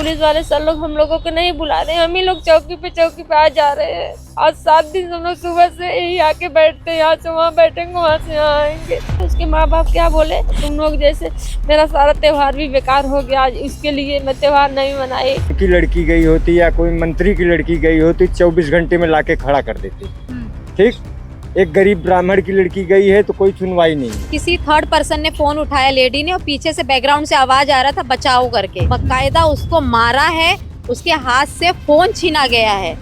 Police वाले sir लोग हम लोगों को नहीं बुला रहे हैं, हम ही लोग चौकी पे आ जा रहे हैं। आज 7 दिन हम लोग सुबह से यही आके बैठते हैं, यहाँ से वहाँ बैठेंगे, वहाँ से यहाँ आएंगे। उसके माँ बाप क्या बोले, तुम लोग जैसे मेरा सारा त्योहार भी बेकार हो गया, आज इसके लिए मैं त्योहार नहीं मनाई। की लड़की गई होती या कोई मंत्री की लड़की गई होती 24 घंटे में लाके खड़ा कर देती। ठीक, एक गरीब ब्राह्मण की लड़की गई है तो कोई सुनवाई नहीं है। किसी थर्ड पर्सन ने फोन उठाया लेडी ने, और पीछे से बैकग्राउंड से आवाज आ रहा था बचाओ करके, बकायदा उसको मारा है, उसके हाथ से फोन छीना गया है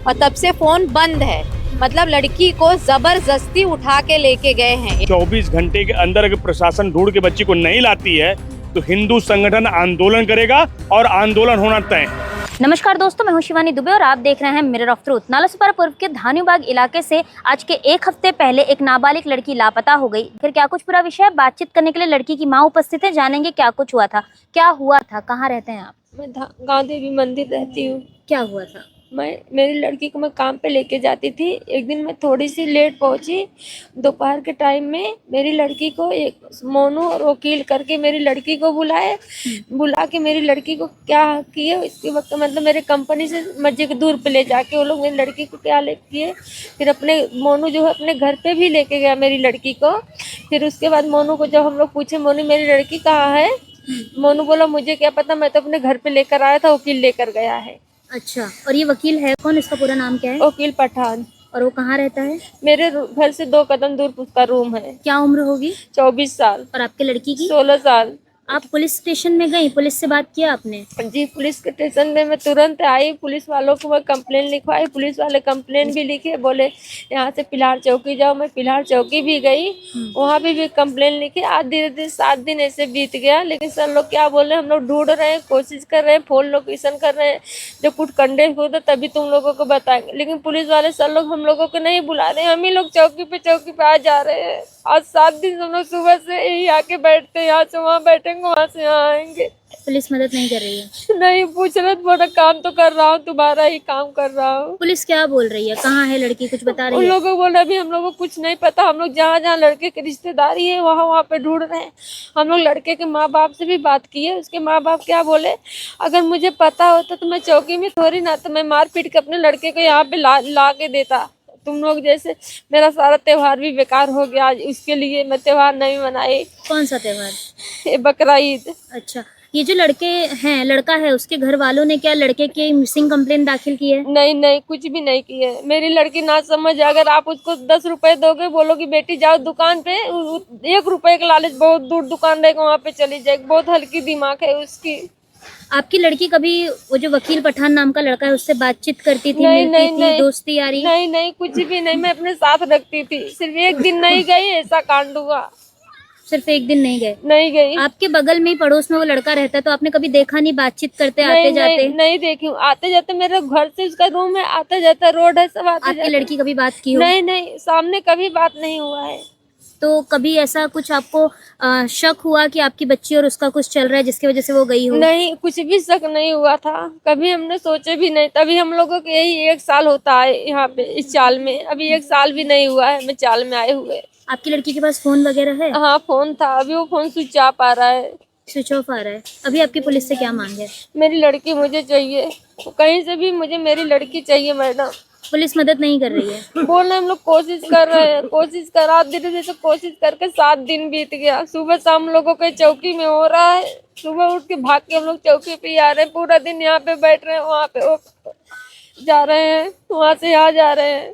और तब से फोन बंद है। मतलब लड़की को जबरदस्ती उठा के लेके गए हैं। 24 घंटे के अंदर अगर प्रशासन ढूंढ के बच्ची को नहीं लाती है तो हिंदू संगठन आंदोलन करेगा और आंदोलन होना तय। नमस्कार दोस्तों, मैं हूं शिवानी दुबे और आप देख रहे हैं मिरर ऑफ ट्रूथ। नालासोपारा पूर्व के धानीबाग इलाके से आज के 1 हफ्ते पहले एक नाबालिग लड़की लापता हो गई। फिर क्या कुछ पूरा विषय बातचीत करने के लिए लड़की की मां उपस्थित है, जानेंगे क्या कुछ हुआ था, क्या हुआ था, कहाँ रहते हैं आप? मैं गाँव देवी मंदिर रहती हूँ। क्या हुआ था? मेरी लड़की को मैं काम पे लेके जाती थी। एक दिन मैं थोड़ी सी लेट पहुंची, दोपहर के टाइम में मेरी लड़की को एक मोनू और वकील करके मेरी लड़की को बुला के मेरी लड़की को क्या किए, इसके वक्त मतलब मेरे कंपनी से मस्जिद के दूर पे ले जाके वो लोग मेरी लड़की को क्या ले किए। फिर अपने मोनू जो है अपने घर पे भी लेके गया मेरी लड़की को। फिर उसके बाद मोनू को जब हम लोग पूछे मोनू मेरी लड़की कहाँ है, मोनू बोला मुझे क्या पता, मैं तो अपने घर पे लेकर आया था, वकील लेकर गया है। अच्छा, और ये वकील है कौन, इसका पूरा नाम क्या है? वकील पठान। और वो कहाँ रहता है? मेरे घर से 2 कदम दूर उसका रूम है। क्या उम्र होगी? 24 साल। और आपके लड़की की? 16 साल। आप पुलिस स्टेशन में गई, पुलिस से बात किया आपने? जी, पुलिस के स्टेशन में मैं तुरंत आई, पुलिस वालों को मैं कंप्लेन लिखवाई। पुलिस वाले कंप्लेन भी लिखे, बोले यहाँ से पिलार चौकी जाओ। मैं पिलार चौकी भी गई, वहाँ भी कंप्लेन लिखे। आज धीरे धीरे 7 दिन ऐसे बीत गया, लेकिन सर लोग क्या बोले, हम लोग ढूंढ रहे हैं, कोशिश कर रहे हैं, फोन लोकेशन कर रहे हैं, जब कुछ कंडे होता तभी तुम लोगों को बताएंगे। लेकिन पुलिस वाले सर लोग हम लोगों को नहीं बुला रहे हैं, हम ही लोग चौकी पे आ जा रहे हैं। आज 7 दिन हम लोग सुबह से यही आके बैठते हैं, यहाँ से वहाँ बैठेंगे, वहाँ से यहाँ आएंगे। पुलिस मदद नहीं कर रही है? नहीं पूछ रहे, बोला काम तो कर रहा हूँ, तुम्हारा ही काम कर रहा हूँ। पुलिस क्या बोल रही है, कहाँ है लड़की, कुछ बता रही उन है? लोगों को बोला अभी हम लोगों को कुछ नहीं पता, हम लोग जहाँ जहाँ लड़के की रिश्तेदारी है वहाँ पे ढूंढ रहे हैं। हम लोग लड़के के माँ बाप से भी बात किए, उसके माँ बाप क्या बोले, अगर मुझे पता होता तो मैं चौकी में थोड़ी ना, तो मैं मार पीट के अपने लड़के को यहाँ पे ला के देता। तुम लोग जैसे मेरा सारा त्योहार भी बेकार हो गया, आज इसके लिए मैं त्योहार नहीं मनाई। कौन सा त्योहार? ये बकरा ईद। अच्छा, ये जो लड़का है उसके घर वालों ने क्या लड़के की मिसिंग कंप्लेन दाखिल की है? नहीं, कुछ भी नहीं की है। मेरी लड़की ना समझ, अगर आप उसको 10 रुपए दोगे, बोलोगी बेटी जाओ दुकान पे, 1 रुपए का लालच, बहुत दूर दुकान रहेगा वहाँ पे चली जाएगी। बहुत हल्की दिमाग है उसकी। आपकी लड़की कभी वो जो वकील पठान नाम का लड़का है उससे बातचीत करती थी, नहीं, मिलती नहीं, थी, दोस्ती यारी? नहीं, कुछ भी नहीं। मैं अपने साथ रखती थी, सिर्फ एक दिन नहीं गई, ऐसा कांड हुआ। सिर्फ एक दिन नहीं गए? नहीं गई। आपके बगल में ही पड़ोस में वो लड़का रहता है, तो आपने कभी देखा नहीं बातचीत करते आते जाते? नहीं देखी हूँ, आते जाते मेरे घर से उसका रूम है, आता जाता रोड है, सब आते आपकी जाते। लड़की कभी बात की हो? नहीं, सामने कभी बात नहीं हुआ है। तो कभी ऐसा कुछ आपको शक हुआ कि आपकी बच्ची और उसका कुछ चल रहा है जिसकी वजह से वो गई हो? नहीं, कुछ भी शक नहीं हुआ था, कभी हमने सोचे भी नहीं। तभी हम लोगों को यही 1 साल होता है यहाँ पे इस चाल में, अभी 1 साल भी नहीं हुआ है मैं चाल में आए हुए। आपकी लड़की के पास फोन वगैरह है? हाँ, फोन था, अभी वो फोन स्विच ऑफ आ रहा है। स्विच ऑफ आ रहा है। अभी आपकी पुलिस से क्या मांग है? मेरी लड़की मुझे चाहिए, कहीं से भी मुझे मेरी लड़की चाहिए मैडम। पुलिस मदद नहीं कर रही है? बोल रहे हम लोग कोशिश कर रहे हैं, कोशिश करा धीरे धीरे कोशिश करके 7 दिन बीत गया। सुबह शाम लोगों के चौकी में हो रहा है, सुबह उठ के भाग के हम लोग चौकी पे आ रहे हैं, पूरा दिन यहाँ पे बैठ रहे हैं, वहाँ पे वो जा रहे हैं, वहाँ से यहाँ जा रहे हैं।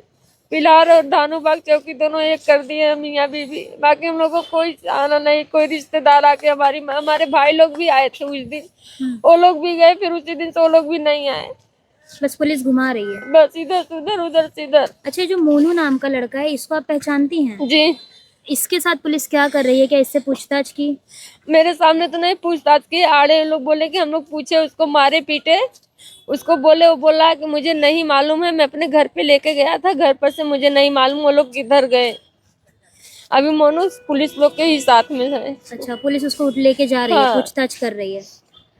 पिलार और धानूबाग चौकी दोनों एक कर दिए हम मियाँ बीवी। बाकी हम लोग को कोई आना नहीं, कोई रिश्तेदार आके हमारे भाई लोग भी आए थे उस दिन, वो लोग भी गए, फिर उसी दिन से वो लोग भी नहीं आए। बस पुलिस घुमा रही है? बस इधर से उधर, उधर से इधर। अच्छा, जो मोनू नाम का लड़का है, इसको आप पहचानती हैं? जी। इसके साथ पुलिस क्या कर रही है, क्या इससे पूछताछ की? मेरे सामने तो नहीं पूछताछ की, आड़े लोग बोले कि हम लोग पूछे, उसको मारे पीटे, उसको बोले, वो बोला कि मुझे नहीं मालूम है, मैं अपने घर पे लेके गया था, घर पर से मुझे नहीं मालूम वो लोग किधर गए। अभी मोनू पुलिस लोग के ही साथ में है। अच्छा, पुलिस उसको लेके जा रही है, हाँ। पूछताछ कर रही है।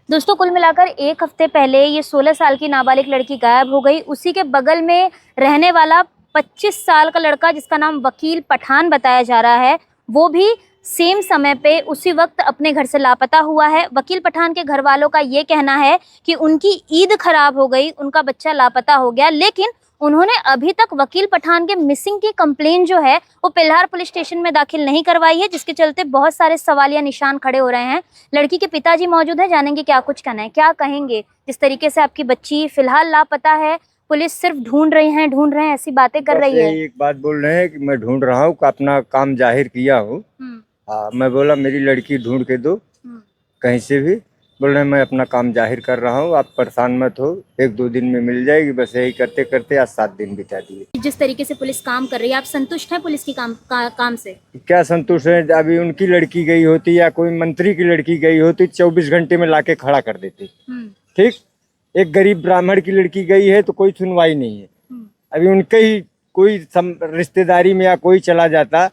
दोस्तों, कुल मिलाकर 1 हफ्ते पहले ये 16 साल की नाबालिग लड़की गायब हो गई। उसी के बगल में रहने वाला 25 साल का लड़का जिसका नाम वकील पठान बताया जा रहा है, वो भी सेम समय पे उसी वक्त अपने घर से लापता हुआ है। वकील पठान के घर वालों का ये कहना है कि उनकी ईद खराब हो गई, उनका बच्चा लापता हो गया, लेकिन उन्होंने अभी तक वकील पठान के मिसिंग की कंप्लेन जो है वो पिल्हार पुलिस स्टेशन में दाखिल नहीं करवाई है, जिसके चलते बहुत सारे सवालिया निशान खड़े हो रहे हैं। लड़की के पिताजी मौजूद है, जानेंगे क्या कुछ कहना है, क्या कहेंगे जिस तरीके से आपकी बच्ची फिलहाल लापता है, पुलिस सिर्फ ढूंढ रहे हैं ऐसी बातें कर रही है। एक बात बोल रहे हैं कि मैं ढूंढ रहा हूँ, अपना काम जाहिर किया हूँ। मैं बोला मेरी लड़की ढूंढ के दो कहीं से भी। बोल रहे हैं मैं अपना काम जाहिर कर रहा हूँ, आप परेशान मत हो, 1-2 दिन में मिल जाएगी। बस यही करते करते आज 7 दिन बिता दिए। जिस तरीके से पुलिस काम कर रही है, आप संतुष्ट हैं पुलिस की काम से? क्या संतुष्ट है? अभी उनकी लड़की गई होती या कोई मंत्री की लड़की गई होती 24 घंटे में लाके खड़ा कर देती। ठीक, एक गरीब ब्राह्मण की लड़की गई है तो कोई सुनवाई नहीं है। अभी उनके ही कोई रिश्तेदारी में या कोई चला जाता,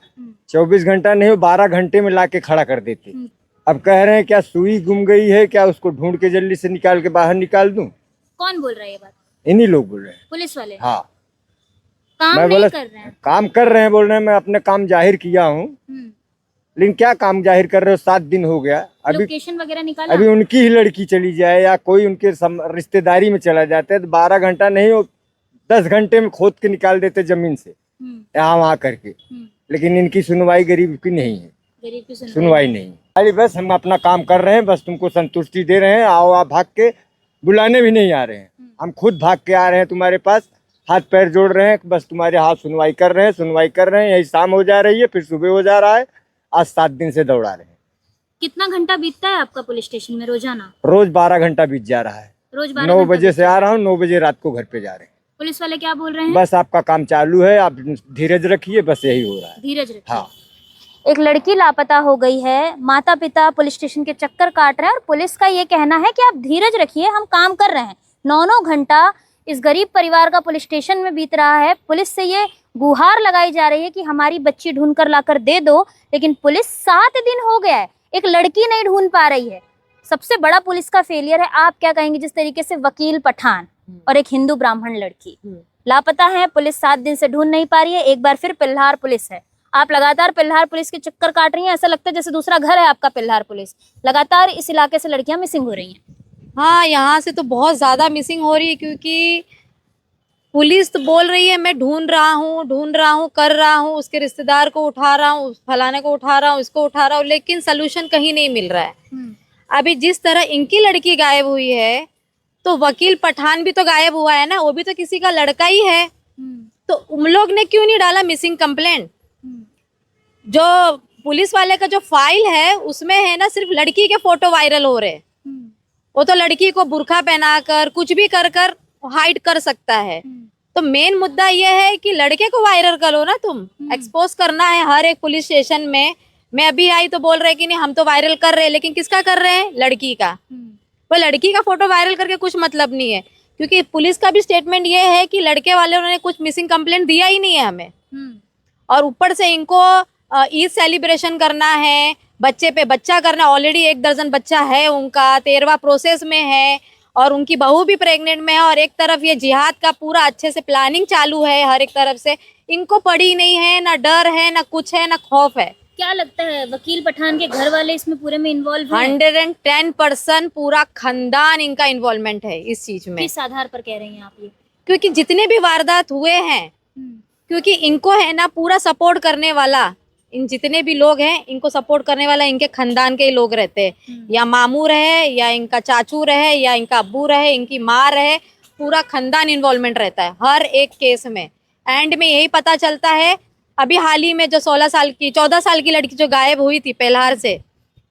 24 घंटा नहीं 12 घंटे में लाके खड़ा कर देते। अब कह रहे हैं क्या सुई गुम गई है, क्या उसको ढूंढ के जल्दी से निकाल के बाहर निकाल दूं? कौन बोल रहा है ये बात? इन्हीं लोग बोल रहे हैं, पुलिस वाले। हाँ, काम मैं नहीं बोला कर रहे हैं। काम कर रहे हैं, बोल रहे हैं मैं अपने काम जाहिर किया हूँ। लेकिन क्या काम जाहिर कर रहे हो? 7 दिन हो गया। अभी लोकेशन वगैरह निकाला? अभी उनकी ही लड़की चली जाए या कोई उनके रिश्तेदारी में चला जाता है तो 12 घंटा नहीं हो 10 घंटे में खोद के निकाल देते जमीन से यहाँ वहाँ करके। लेकिन इनकी सुनवाई गरीब की नहीं है, गरीब की सुनवाई नहीं। अरे बस हम अपना काम कर रहे हैं, बस तुमको संतुष्टि दे रहे हैं। आओ आप भाग के, बुलाने भी नहीं आ रहे हैं, हम खुद भाग के आ रहे हैं तुम्हारे पास, हाथ पैर जोड़ रहे हैं, बस तुम्हारे हाथ सुनवाई कर रहे हैं। यही शाम हो जा रही है, फिर सुबह हो जा रहा है। आज 7 दिन से दौड़ा रहे हैं। कितना घंटा बीतता है आपका पुलिस स्टेशन में रोजाना? रोज 12 घंटा बीत जा रहा है। रोज 12 9 बजे से आ रहा हूँ, 9 बजे रात को घर पे जा रहे हैं। पुलिस वाले क्या बोल रहे हैं? बस आपका काम चालू है, आप धीरज रखिए, बस यही हो रहा है। धीरज रखिए। हाँ, एक लड़की लापता हो गई है, माता पिता पुलिस स्टेशन के चक्कर काट रहे हैं और पुलिस का ये कहना है कि आप धीरज रखिए, हम काम कर रहे हैं। 9 घंटा इस गरीब परिवार का पुलिस स्टेशन में बीत रहा है। पुलिस से ये गुहार लगाई जा रही है कि हमारी बच्ची ढूंढ कर लाकर दे दो, लेकिन पुलिस 7 दिन हो गया है, एक लड़की नहीं ढूंढ पा रही है। सबसे बड़ा पुलिस का फेलियर है। आप क्या कहेंगे जिस तरीके से वकील पठान और एक हिंदू ब्राह्मण लड़की लापता है, पुलिस 7 दिन से ढूंढ नहीं पा रही है। एक बार फिर पिल्हार पुलिस है, आप लगातार पिल्हार पुलिस के चक्कर काट रही हैं, ऐसा लगता है जैसे दूसरा घर है आपका पिल्हार पुलिस। लगातार इस इलाके से लड़कियां मिसिंग हो रही हैं। हाँ, यहाँ से तो बहुत ज़्यादा मिसिंग हो रही है, क्योंकि पुलिस तो बोल रही है मैं ढूंढ रहा हूँ, कर रहा हूँ, उसके रिश्तेदार को उठा रहा हूँ, फलाने को उठा रहा हूँ, इसको उठा रहा हूँ, लेकिन सलूशन कहीं नहीं मिल रहा है। अभी जिस तरह इनकी लड़की गायब हुई है, तो वकील पठान भी तो गायब हुआ है ना, वो भी तो किसी का लड़का ही है। तो उन लोग ने क्यों नहीं डाला मिसिंग कंप्लेंट? जो पुलिस वाले का जो फाइल है उसमें है ना, सिर्फ लड़की के फोटो वायरल हो रहे। वो तो लड़की को बुर्का पहनाकर कुछ भी कर कर हाइड कर सकता है। तो मेन मुद्दा ये है कि लड़के को वायरल करो ना, तुम एक्सपोज करना है हर एक पुलिस स्टेशन में। मैं अभी आई तो बोल रहे कि नहीं हम तो वायरल कर रहे हैं, लेकिन किसका कर रहे हैं? लड़की का। वो लड़की का फोटो वायरल करके कुछ मतलब नहीं है, क्योंकि पुलिस का भी स्टेटमेंट ये है कि लड़के वाले उन्होंने कुछ मिसिंग कंप्लेंट दिया ही नहीं है हमें। और ऊपर से इनको ईद सेलिब्रेशन करना है, बच्चे पे बच्चा करना। ऑलरेडी 1 दर्जन बच्चा है उनका, 13वां प्रोसेस में है, और उनकी बहू भी प्रेग्नेंट में है। और एक तरफ ये जिहाद का पूरा अच्छे से प्लानिंग चालू है हर एक तरफ से। इनको पड़ी नहीं है, ना डर है, ना कुछ है, ना खौफ है। क्या लगता है वकील पठान के घर वाले इसमें पूरे में इन्वॉल्व हैं? 110% पूरा खानदान इनका इन्वॉल्वमेंट है इस चीज में। किस आधार पर कह रही हैं आप ये? क्योंकि जितने भी वारदात हुए हैं, क्योंकि इनको है ना पूरा सपोर्ट करने वाला, इन जितने भी लोग हैं इनको सपोर्ट करने वाला इनके खानदान के ही लोग रहते हैं। या मामू रहे, या इनका चाचू रहे, या इनका अब्बू रहे, इनकी माँ रहे, पूरा खानदान इन्वॉल्वमेंट रहता है हर एक केस में। एंड में यही पता चलता है। अभी हाल ही में जो 14 साल की लड़की जो गायब हुई थी पेल्हार से,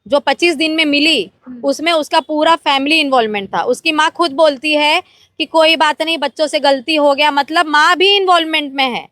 जो 25 दिन में मिली, उसमें उसका पूरा फैमिली इन्वॉल्वमेंट था। उसकी माँ खुद बोलती है कि कोई बात नहीं, बच्चों से गलती हो गया, मतलब माँ भी इन्वॉल्वमेंट में है।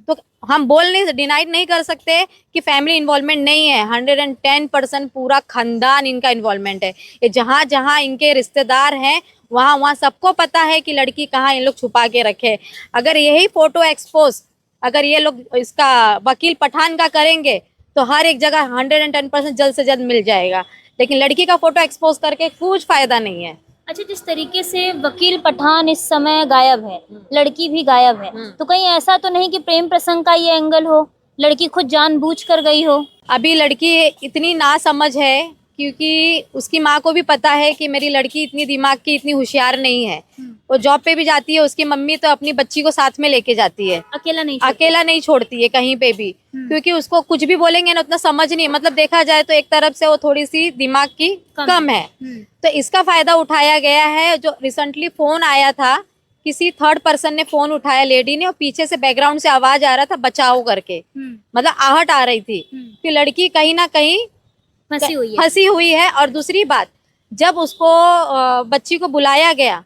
तो हम डिनाइड नहीं कर सकते कि फैमिली इन्वॉल्वमेंट नहीं है। 110% पूरा खानदान इनका इन्वॉल्वमेंट है। ये जहाँ जहाँ इनके रिश्तेदार हैं वहाँ सबको पता है कि लड़की कहाँ इन लोग छुपा के रखे। अगर यही फोटो एक्सपोज अगर ये लोग इसका वकील पठान का करेंगे तो हर एक जगह 110% जल्द से जल्द मिल जाएगा। लेकिन लड़की का फोटो एक्सपोज करके कुछ फायदा नहीं है। अच्छा, जिस तरीके से वकील पठान इस समय गायब है, लड़की भी गायब है, तो कहीं ऐसा तो नहीं कि प्रेम प्रसंग का ये एंगल हो? लड़की खुद जानबूझकर गई हो? अभी लड़की इतनी नासमझ है क्योंकि उसकी माँ को भी पता है कि मेरी लड़की इतनी दिमाग की इतनी होशियार नहीं है। वो जॉब पे भी जाती है, उसकी मम्मी तो अपनी बच्ची को साथ में लेके जाती है, अकेला नहीं छोड़ती है कहीं पे भी, क्योंकि उसको कुछ भी बोलेंगे ना उतना समझ नहीं, मतलब देखा जाए तो एक तरफ से वो थोड़ी सी दिमाग की कम है। तो इसका फायदा उठाया गया है। जो रिसेंटली फोन आया था, किसी थर्ड पर्सन ने फोन उठाया लेडी ने, और पीछे से बैकग्राउंड से आवाज आ रहा था बचाओ करके, मतलब आहट आ रही थी कि लड़की कहीं ना कहीं फंसी हुई है। और दूसरी बात, जब उसको बच्ची को बुलाया गया,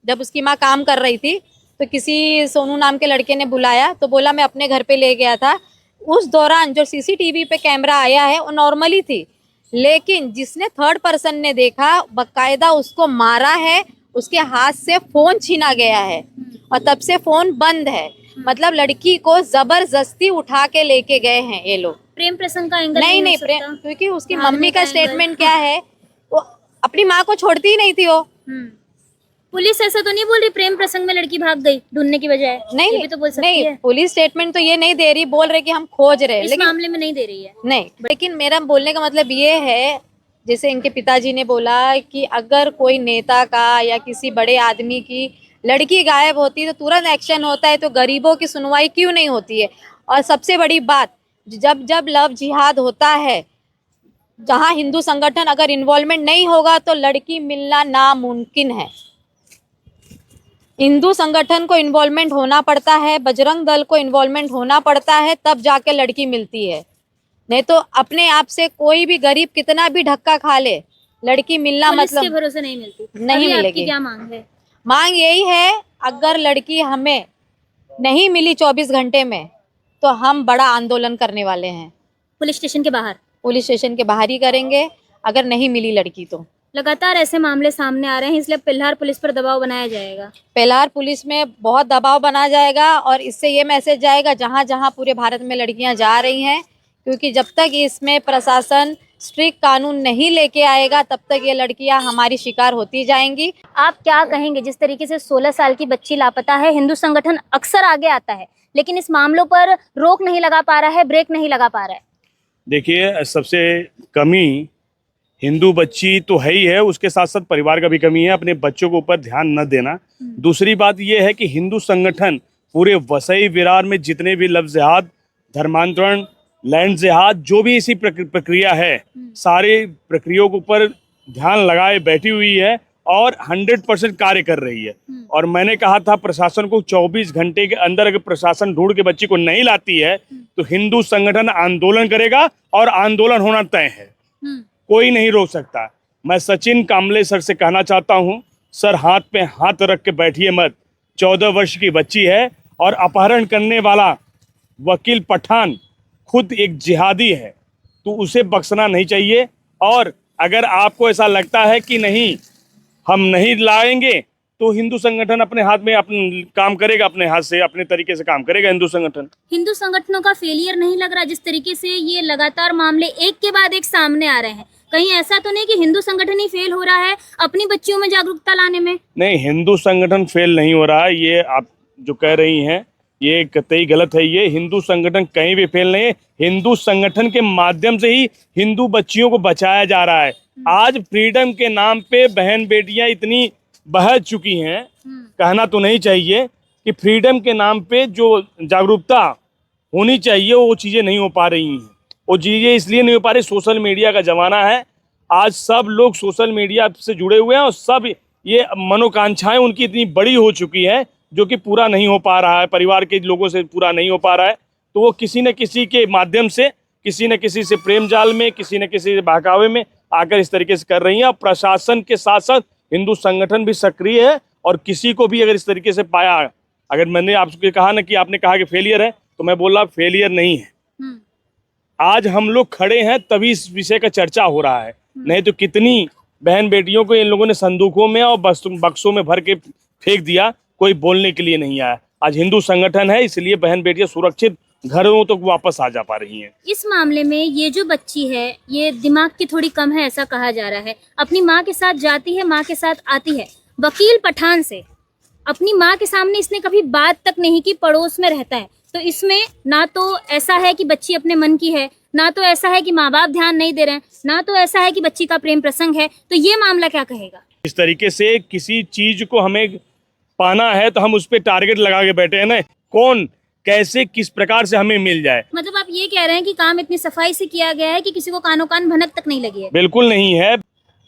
जब उसकी माँ काम कर रही थी तो किसी सोनू नाम के लड़के ने बुलाया, तो बोला मैं अपने घर पे ले गया था। उस दौरान जो सीसीटीवी पे कैमरा आया है वो नॉर्मली थी, लेकिन जिसने थर्ड पर्सन ने देखा, बकायदा उसको मारा है, उसके हाथ से फोन छीना गया है और तब से फोन बंद है। मतलब लड़की को जबरदस्ती उठा के लेके गए हैं ये लोग। प्रेम प्रसंग का एंगल नहीं प्रेम, क्योंकि उसकी मम्मी का स्टेटमेंट क्या है, वो अपनी माँ को छोड़ती ही नहीं थी वो। पुलिस ऐसा तो नहीं बोल रही प्रेम प्रसंग में लड़की भाग गई ढूंढने की बजाय? नहीं भी तो बोल सकती नहीं है। पुलिस स्टेटमेंट तो ये नहीं दे रही, बोल रहे कि हम खोज रहे हैं, इस मामले में नहीं दे रही है। नहीं, लेकिन मेरा बोलने का मतलब ये है, जैसे इनके पिताजी ने बोला कि अगर कोई नेता का या किसी बड़े आदमी की लड़की गायब होती है तो तुरंत एक्शन होता है, तो गरीबों की सुनवाई क्यों नहीं होती है? और सबसे बड़ी बात, जब जब लव जिहाद होता है, जहां हिंदू संगठन अगर इन्वॉल्वमेंट नहीं होगा तो लड़की मिलना नामुमकिन है। हिंदू संगठन को इन्वॉल्वमेंट होना पड़ता है, बजरंग दल को इन्वॉल्वमेंट होना पड़ता है, तब जाके लड़की मिलती है। नहीं तो अपने आप से कोई भी गरीब कितना भी धक्का खा ले, लड़की मिलना मतलब के भरोसे नहीं मिलती, नहीं अभी मिलेगी। आपकी क्या मांग है? मांग यही है, अगर लड़की हमें नहीं मिली 24 घंटे में तो हम बड़ा आंदोलन करने वाले हैं। पुलिस स्टेशन के बाहर? पुलिस स्टेशन के बाहर ही करेंगे अगर नहीं मिली लड़की तो। लगातार ऐसे मामले सामने आ रहे हैं, इसलिए पिल्हार पुलिस पर दबाव बनाया जाएगा। पेलार पुलिस में बहुत दबाव बना जाएगा और इससे ये मैसेज जाएगा जहाँ जहाँ पूरे भारत में लड़कियां जा रही हैं, क्योंकि जब तक इसमें प्रशासन स्ट्रिक्ट कानून नहीं लेके आएगा तब तक ये लड़कियां हमारी शिकार होती जाएंगी। आप क्या कहेंगे, जिस तरीके से 16 साल की बच्ची लापता है, हिंदू संगठन अक्सर आगे आता है लेकिन इस मामलों पर रोक नहीं लगा पा रहा है, ब्रेक नहीं लगा पा रहा है? देखिए, सबसे कमी हिंदू बच्ची तो है ही है, उसके साथ साथ परिवार का भी कमी है, अपने बच्चों के ऊपर ध्यान न देना। दूसरी बात यह है कि हिंदू संगठन पूरे वसई विरार में जितने भी लव जिहाद, धर्मांतरण, लैंड जिहाद, जो भी इसी प्रक्रिया है, सारे प्रक्रियाओं के ऊपर ध्यान लगाए बैठी हुई है और 100% कार्य कर रही है। और मैंने कहा था प्रशासन को 24 घंटे के अंदर अगर प्रशासन ढूंढ के बच्ची को नहीं लाती है तो हिंदू संगठन आंदोलन करेगा और आंदोलन होना तय है, कोई नहीं रोक सकता। मैं सचिन कामले सर से कहना चाहता हूं, सर हाथ पे हाथ रख के बैठिए मत। 14 वर्ष की बच्ची है और अपहरण करने वाला वकील पठान खुद एक जिहादी है, तो उसे बख्शना नहीं चाहिए। और अगर आपको ऐसा लगता है कि नहीं हम नहीं लाएंगे तो हिंदू संगठन अपने हाथ में अपने काम करेगा, अपने हाथ से अपने तरीके से काम करेगा हिंदू संगठन। हिंदू संगठनों का फेलियर नहीं लग रहा? जिस तरीके से ये लगातार मामले एक के बाद एक सामने आ रहे हैं, कहीं ऐसा तो नहीं कि हिंदू संगठन ही फेल हो रहा है अपनी बच्चियों में जागरूकता लाने में? नहीं, हिंदू संगठन फेल नहीं हो रहा है, ये आप जो कह रही हैं ये कतई गलत है। ये हिंदू संगठन कहीं भी फेल नहीं है, हिंदू संगठन के माध्यम से ही हिंदू बच्चियों को बचाया जा रहा है। आज फ्रीडम के नाम पे बहन बेटियां इतनी बह चुकी हैं, कहना तो नहीं चाहिए कि फ्रीडम के नाम पे जो जागरूकता होनी चाहिए वो चीज़ें नहीं हो पा रही हैं। वो चीज़ें इसलिए नहीं हो पा रही, सोशल मीडिया का ज़माना है, आज सब लोग सोशल मीडिया से जुड़े हुए हैं और सब ये मनोकांक्षाएं उनकी इतनी बड़ी हो चुकी है जो कि पूरा नहीं हो पा रहा है, परिवार के लोगों से पूरा नहीं हो पा रहा है, तो वो किसी न किसी के माध्यम से, किसी न किसी से प्रेम जाल में, किसी न किसी से बहकावे में आकर इस तरीके से कर रही हैं। और प्रशासन के साथ साथ हिंदू संगठन भी सक्रिय है और किसी को भी अगर इस तरीके से पाया, अगर मैंने आपसे कहा ना कि आपने कहा कि फेलियर है, तो मैं बोल रहा फेलियर नहीं है। आज हम लोग खड़े हैं तभी इस विषय का चर्चा हो रहा है, नहीं तो कितनी बहन बेटियों को इन लोगों ने संदूकों में और बक्सों में भर के फेंक दिया, कोई बोलने के लिए नहीं आया। आज हिंदू संगठन है, इसलिए बहन बेटियां सुरक्षित घरों तक वापस आ जा पा रही हैं। इस मामले में ये जो बच्ची है ये दिमाग की थोड़ी कम है ऐसा कहा जा रहा है, अपनी माँ के साथ जाती है, माँ के साथ आती है। वकील पठान से अपनी माँ के सामने इसने कभी बात तक नहीं की, पड़ोस में रहता है, तो इसमें ना तो ऐसा है कि बच्ची अपने मन की है, ना तो ऐसा है कि माँ बाप ध्यान नहीं दे रहे हैं, ना तो ऐसा है कि बच्ची का प्रेम प्रसंग है। तो ये मामला क्या कहेगा? इस तरीके से किसी चीज को हमें पाना है तो हम उस पर टारगेट लगा के बैठे हैं ना, कौन कैसे किस प्रकार से हमें मिल जाए। मतलब आप ये कह रहे हैं कि काम इतनी सफाई से किया गया है कि किसी को कानो कान भनक तक नहीं लगी है? बिल्कुल नहीं है।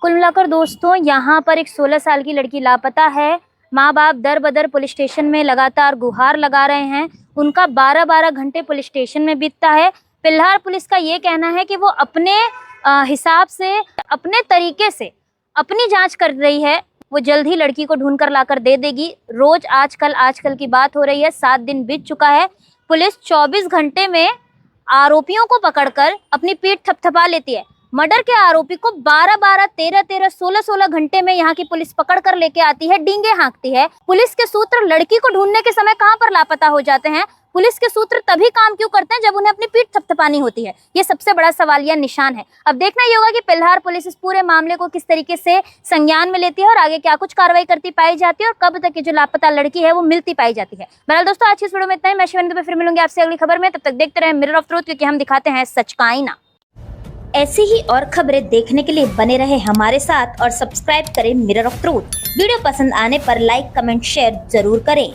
कुल मिलाकर दोस्तों, यहाँ पर एक 16 साल की लड़की लापता है। माँ बाप दर बदर पुलिस स्टेशन में लगातार गुहार लगा रहे हैं। उनका 12-12 घंटे पुलिस स्टेशन में बीतता है। पिल्हार पुलिस का ये कहना है कि वो अपने हिसाब से, अपने तरीके से अपनी जांच कर रही है। वो जल्द ही लड़की को ढूंढ कर लाकर दे देगी। रोज आजकल की बात हो रही है, 7 दिन बीत चुका है। पुलिस 24 घंटे में आरोपियों को पकड़कर अपनी पीठ थपथपा लेती है। मर्डर के आरोपी को 12-12, 13-13, 16-16 घंटे में यहाँ की पुलिस पकड़ कर लेके आती है, डींगे हाँकती है। पुलिस के सूत्र लड़की को ढूंढने के समय कहाँ पर लापता हो जाते हैं? पुलिस के सूत्र तभी काम क्यों करते हैं जब उन्हें अपनी पीठ थपथपानी होती है? ये सबसे बड़ा सवालिया निशान है। अब देखना ये होगा कि पिल्हार पुलिस इस पूरे मामले को किस तरीके से संज्ञान में लेती है और आगे क्या कुछ कार्रवाई करती पाई जाती है और कब तक ये जो लापता लड़की है वो मिलती पाई जाती है। बहरहाल दोस्तों, आज की इस वीडियो में इतना ही। मैं शिवानी दुबे फिर मिलूंगी आपसे अगली खबर में। तब तक देखते रहें मिरर ऑफ ट्रूथ, क्योंकि हम दिखाते हैं सच का आईना। ऐसी ही और खबरें देखने के लिए बने रहे हमारे साथ और सब्सक्राइब करें मिरर ऑफ ट्रूथ। वीडियो पसंद आने पर लाइक, कमेंट, शेयर जरूर करें।